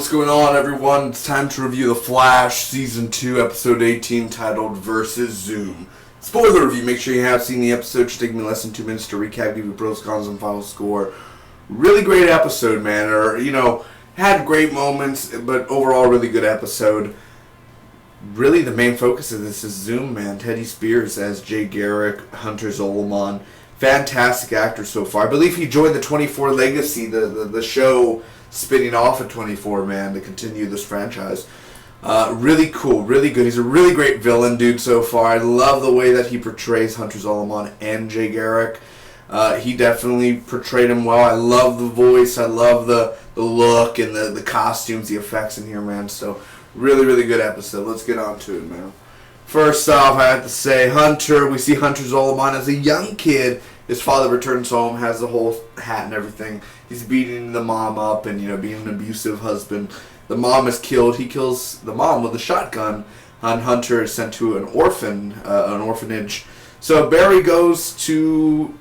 what's going on, everyone? It's time to review The Flash, Season 2, Episode 18, titled Versus Zoom. Spoiler review, make sure you have seen the episode. It should take me less than 2 minutes to recap, give you pros, cons, and final score. Really great episode, man. Had great moments, but overall really good episode. Really, the main focus of this is Zoom, man. Teddy Spears as Jay Garrick, Hunter Zolomon. Fantastic actor so far. I believe he joined the 24 Legacy, the show spinning off of 24, man, to continue this franchise. Really cool, really good. He's a really great villain, dude, so far. I love the way that he portrays Hunter Zolomon and Jay Garrick. He definitely portrayed him well. I love the voice. I love the look and the costumes, the effects in here, man. So, really, really good episode. Let's get on to it, man. First off, I have to say, Hunter, we see Hunter Zolomon as a young kid. His father returns home, has the whole hat and everything. He's beating the mom up and, being an abusive husband. The mom is killed. He kills the mom with a shotgun. And Hunter is sent to an orphanage. So Barry goes to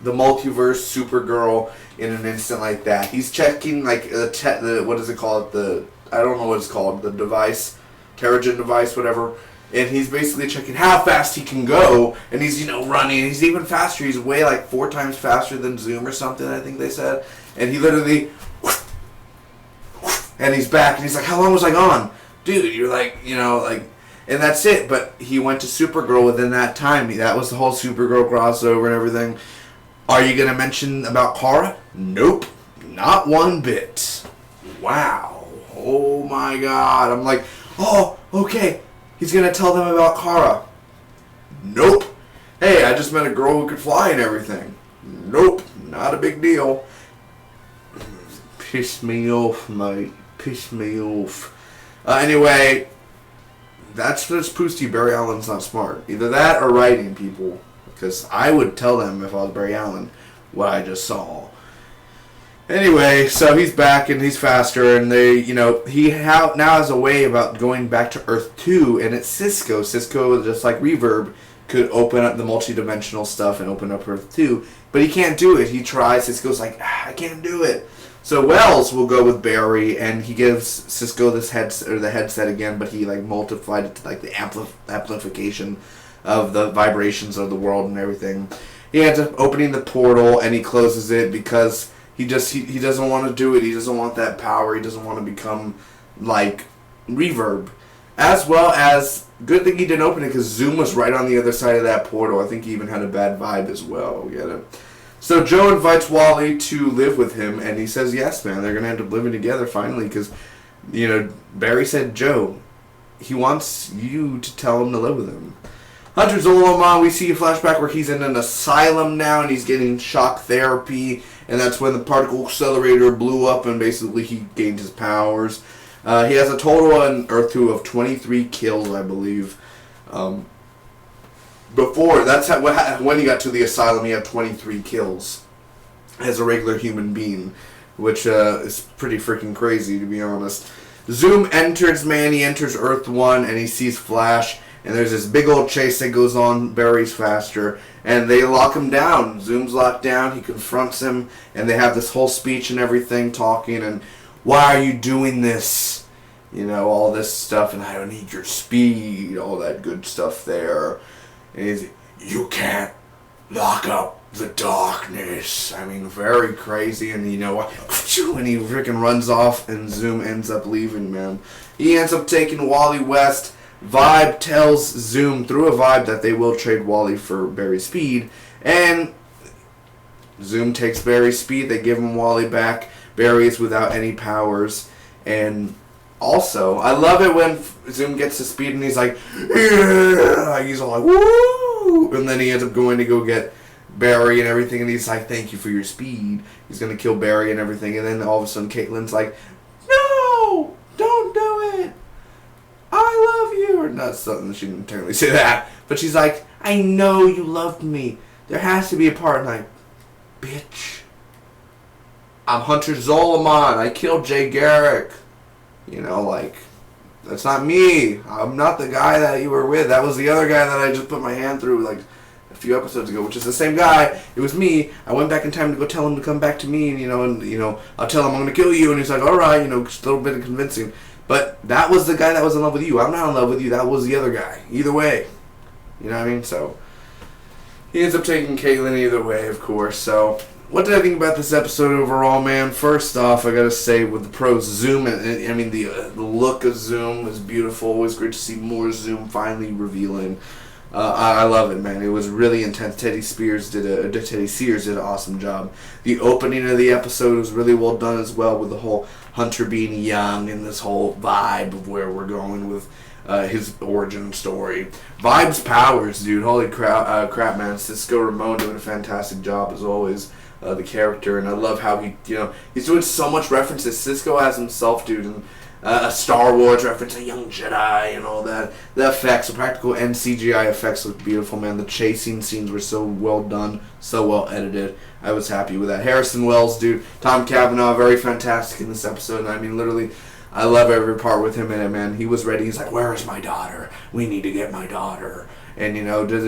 the multiverse Supergirl in an instant like that. He's checking, what is it called? I don't know what it's called. The device. Terrigen device, whatever. And he's basically checking how fast he can go. And he's, running. He's even faster. He's way 4 times faster than Zoom or something, I think they said. And he literally... And he's back. And he's like, how long was I gone? Dude, you're and that's it. But he went to Supergirl within that time. That was the whole Supergirl crossover and everything. Are you going to mention about Kara? Nope. Not one bit. Wow. Oh my God. I'm like, oh, okay. He's going to tell them about Kara. Nope. Hey, I just met a girl who could fly and everything. Nope. Not a big deal. Piss me off, mate. Piss me off. Anyway, that's just proves to you Barry Allen's not smart. Either that or writing people. Because I would tell them if I was Barry Allen what I just saw. Anyway, so he's back and he's faster, and he now has a way about going back to Earth 2, and it's Cisco. Cisco, just like Reverb, could open up the multi-dimensional stuff and open up Earth 2, but he can't do it. He tries. Cisco's like, I can't do it. So Wells will go with Barry, and he gives Cisco the headset again, but he multiplied it to the amplification of the vibrations of the world and everything. He ends up opening the portal, and he closes it because he doesn't want to do it. He doesn't want that power. He doesn't want to become like Reverb. As well as, good thing he didn't open it because Zoom was right on the other side of that portal. I think he even had a bad vibe as well. Get it? So Joe invites Wally to live with him, and he says, yes, man, they're going to end up living together finally because, Barry said, Joe, he wants you to tell him to live with him. Hunter Zolomon, we see a flashback where he's in an asylum now, and he's getting shock therapy, and that's when the particle accelerator blew up, and basically he gained his powers. He has a total on Earth 2 of 23 kills, I believe. When he got to the asylum, he had 23 kills as a regular human being, which is pretty freaking crazy, to be honest. Zoom enters Earth 1, and he sees Flash, and there's this big old chase that goes on. Barry's faster, and they lock him down. Zoom's locked down. He confronts him, and they have this whole speech and everything, talking, and why are you doing this? All this stuff, and I don't need your speed, all that good stuff there. And he's, you can't lock up the darkness. I mean, very crazy, and what? And he freaking runs off, and Zoom ends up leaving, man. He ends up taking Wally West. Vibe tells Zoom through a vibe that they will trade Wally for Barry's speed, and Zoom takes Barry's speed. They give him Wally back. Barry is without any powers, and also I love it when Zoom gets his speed and he's like, yeah! He's all like, woo! And then he ends up going to go get Barry and everything, and he's like, thank you for your speed. He's gonna kill Barry and everything, and then all of a sudden Caitlin's like, no, don't do it. I love you. Or not something, she didn't technically say that. But she's like, I know you loved me. There has to be a part. Like, bitch. I'm Hunter Zolomon. I killed Jay Garrick. That's not me. I'm not the guy that you were with. That was the other guy that I just put my hand through few episodes ago, which is the same guy. It was me. I went back in time to go tell him to come back to me, and I'll tell him I'm going to kill you, and he's like, all right, just a little bit of convincing. But that was the guy that was in love with you. I'm not in love with you. That was the other guy. Either way. You know what I mean? So, he ends up taking Caitlin either way, of course. So, what did I think about this episode overall, man? First off, I gotta say, with the pros, Zoom, the look of Zoom is beautiful. Always great to see more Zoom finally revealing. I love it, man. It was really intense. Teddy Sears did an awesome job. The opening of the episode was really well done as well, with the whole Hunter being young and this whole vibe of where we're going with his origin story. Vibes powers, dude. Holy crap, man. Cisco Ramon doing a fantastic job as always. The character, and I love how he's doing so much references. Cisco as himself, dude, and a Star Wars reference, a young Jedi, and all that. The effects, the practical and CGI effects look beautiful, man. The chasing scenes were so well done, so well edited. I was happy with that. Harrison Wells, dude, Tom Cavanaugh, very fantastic in this episode. I mean, literally, I love every part with him in it, man. He was ready. He's like, "Where is my daughter? We need to get my daughter." And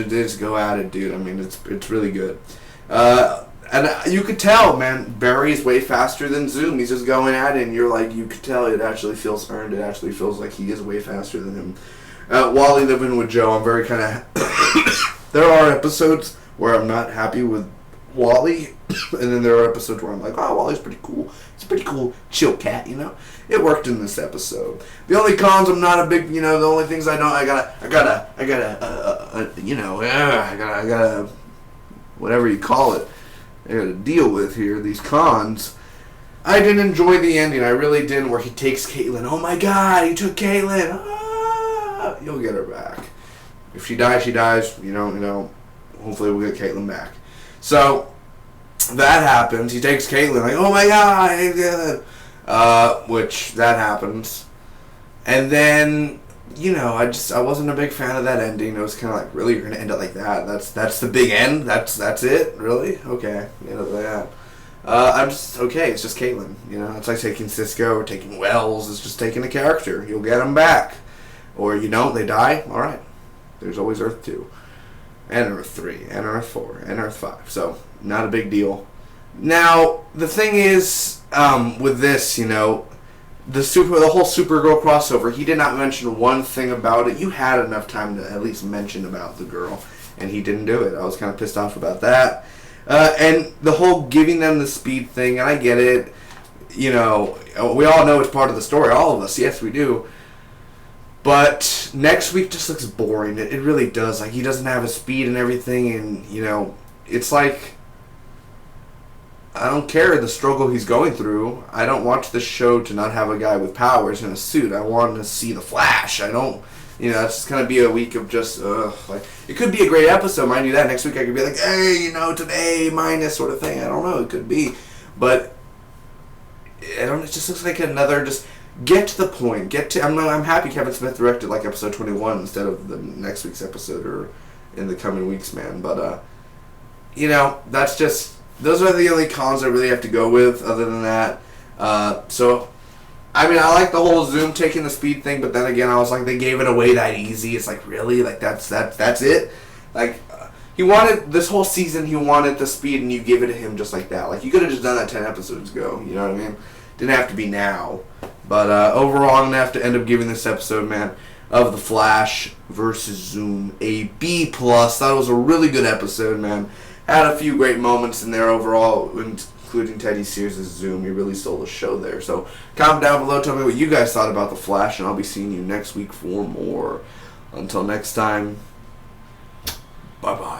just go at it, dude. I mean, it's really good. And you could tell, man, Barry's way faster than Zoom. He's just going at it, and you could tell it actually feels earned. It actually feels like he is way faster than him. Wally living with Joe, I'm very kind of... There are episodes where I'm not happy with Wally, and then there are episodes where I'm like, oh, Wally's pretty cool. He's a pretty cool, chill cat, It worked in this episode. The only cons, I'm not a big, the only things I gotta, whatever you call it, I gotta deal with here, these cons. I didn't enjoy the ending. I really didn't, where he takes Caitlin. Oh my god, he took Caitlin. Ah, you'll get her back. If she dies, she dies. Hopefully we'll get Caitlin back. So, that happens. He takes Caitlin, like, oh my god, which, that happens. And then, I wasn't a big fan of that ending. It was kind of like, really, you're going to end it like that? That's the big end? That's it? Really? Okay. That. I'm just, okay, it's just Caitlin. It's like taking Cisco or taking Wells. It's just taking a character. You'll get them back. Or you don't, they die. All right. There's always Earth 2. And Earth 3. And Earth 4. And Earth 5. So, not a big deal. Now, the thing is, with this, the whole Supergirl crossover, he did not mention one thing about it. You had enough time to at least mention about the girl, and he didn't do it. I was kind of pissed off about that. And the whole giving them the speed thing, and I get it. We all know it's part of the story. All of us, yes, we do. But next week just looks boring. It really does. Like, he doesn't have a speed and everything, and, it's like... I don't care the struggle he's going through. I don't watch the show to not have a guy with powers in a suit. I want to see the Flash. I don't, it's just going to be a week of just, it could be a great episode, mind you that. Next week I could be like, hey, today, minus sort of thing. I don't know, it could be. But, it just looks like another, just get to the point. I'm happy Kevin Smith directed like episode 21 instead of the next week's episode or in the coming weeks, man. But, that's just... Those are the only cons I really have to go with. Other than that, I like the whole Zoom taking the speed thing, but then again, I was like, they gave it away that easy. It's like, really, like that's it. Like, he wanted this whole season. He wanted the speed, and you give it to him just like that. Like, you could have just done that 10 episodes ago. You know what I mean? Didn't have to be now. But overall, I'm gonna have to end up giving this episode, man, of The Flash versus Zoom a B+. That was a really good episode, man. Had a few great moments in there overall, including Teddy Sears' Zoom. He really stole the show there. So comment down below, tell me what you guys thought about The Flash, and I'll be seeing you next week for more. Until next time, bye-bye.